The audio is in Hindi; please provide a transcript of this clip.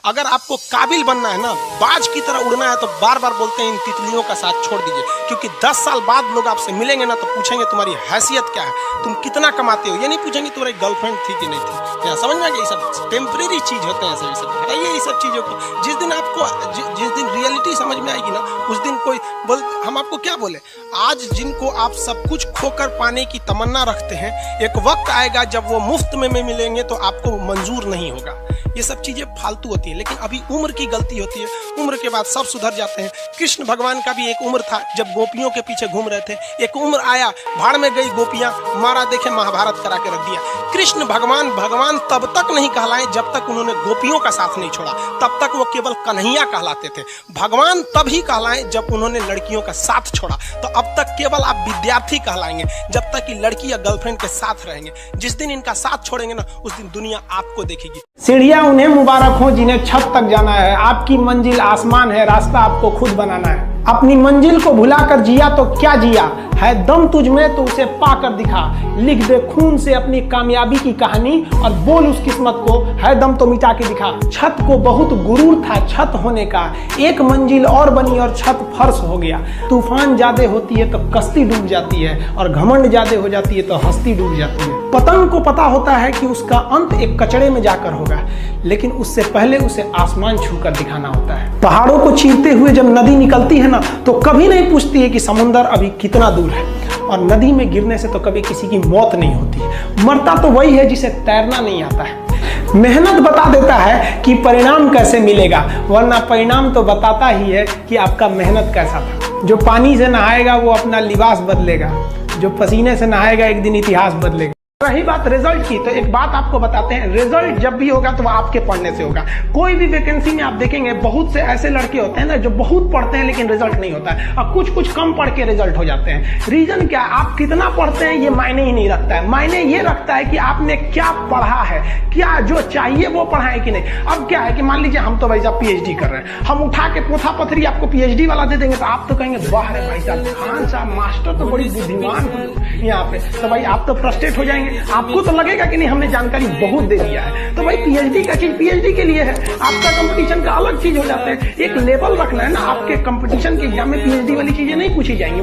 अगर आपको काबिल बनना है ना, बाज की तरह उड़ना है, तो बार बार बोलते हैं इन तितलियों का साथ छोड़ दीजिए, क्योंकि 10 साल बाद लोग आपसे मिलेंगे ना तो पूछेंगे तुम्हारी हैसियत क्या है, तुम कितना कमाते हो। ये नहीं पूछेंगे तुम्हारी गर्लफ्रेंड थी कि नहीं थी। यहाँ समझ में आ गया, ये सब टेम्परेरी चीज होते हैं, सभी सब हटाइए ये सब चीजों को। जिस दिन आपको जिस दिन रियलिटी समझ में आएगी ना, उस दिन कोई बोल, हम आपको क्या बोले, आज जिनको आप सब कुछ खोकर पाने की तमन्ना रखते हैं, एक वक्त आएगा जब वो मुफ्त में मिलेंगे तो आपको मंजूर नहीं होगा। ये सब चीजें फालतू होती है, लेकिन अभी उम्र की गलती होती है, उम्र के बाद सब सुधर जाते हैं। कृष्ण भगवान का भी एक उम्र था जब गोपियों के पीछे घूम रहे थे, एक उम्र आया भाड़ में गई गोपियां, मारा देखे महाभारत करा के रख दिया। कृष्ण भगवान भगवान तब तक नहीं कहलाए जब तक उन्होंने गोपियों का साथ नहीं छोड़ा, तब तक वो केवल कन्हैया कहलाते थे। भगवान तभी कहलाए जब उन्होंने लड़कियों का साथ छोड़ा, तो अब तक केवल आप विद्यार्थी कहलाएंगे जब तक कि लड़की या गर्लफ्रेंड के साथ रहेंगे। जिस दिन इनका साथ छोड़ेंगे ना, उस दिन दुनिया आपको देखेगी। सीढ़ियां उन्हें मुबारक हो जिन्हें छत तक जाना है, आपकी मंजिल आसमान है, रास्ता आपको खुद बनाना है। अपनी मंजिल को भुलाकर जिया तो क्या जिया, है दम तुझ में तो उसे पाकर दिखा। लिख दे खून से अपनी कामयाबी की कहानी और बोल उस किस्मत को, है दम तो मिटा के दिखा। छत को बहुत गुरूर था छत होने का, एक मंजिल और बनी और छत फर्श हो गया। तूफान ज्यादा होती है तो कश्ती डूब जाती है, और घमंड ज्यादा हो जाती है तो हस्ती डूब जाती है। पतंग को पता होता है कि उसका अंत एक कचड़े में जाकर होगा, लेकिन उससे पहले उसे आसमान छूकर दिखाना होता है। पहाड़ों को चीरते हुए जब नदी निकलती है ना, तो कभी नहीं पूछती है कि समुद्र अभी कितना दूर है, और नदी में गिरने से तो कभी किसी की मौत नहीं होती। मरता तो वही है जिसे तैरना नहीं आता है। मेहनत बता देता है कि परिणाम कैसे मिलेगा, वरना परिणाम तो बताता ही है कि आपका मेहनत कैसा था। जो पानी से नहाएगा वो अपना लिबास बदलेगा, जो पसीने से नहाएगा एक दिन इतिहास बदलेगा। रही बात रिजल्ट की, तो एक बात आपको बताते हैं, रिजल्ट जब भी होगा तो वो आपके पढ़ने से होगा। कोई भी वैकेंसी में आप देखेंगे बहुत से ऐसे लड़के होते हैं ना जो बहुत पढ़ते हैं लेकिन रिजल्ट नहीं होता है, और कुछ कम पढ़ के रिजल्ट हो जाते हैं। रीजन क्या, आप कितना पढ़ते हैं ये मायने ही नहीं रखता है। मायने ये रखता है कि आपने क्या पढ़ा है, क्या जो चाहिए वो पढ़ा है कि नहीं। अब क्या है कि मान लीजिए हम तो भाई साहब पीएचडी कर रहे हैं, हम उठा के पोथा पथरी आपको पीएचडी वाला दे देंगे तो आप तो कहेंगे वाह रे भाई साहब, खान साहब मास्टर तो बड़ी बुद्धिमान हो यहाँ पे, तो भाई आप तो फ्रस्ट्रेट हो जाएंगे। आपको तो लगेगा कि नहीं हमने जानकारी बहुत दे दिया है। तो भाई पीएचडी का चीज पीएचडी के लिए है, आपका कंपटीशन का अलग चीज हो जाता है। एक लेवल रखना है ना, आपके कंपटीशन के एग्जाम में पीएचडी वाली चीजें नहीं पूछी जाएंगी।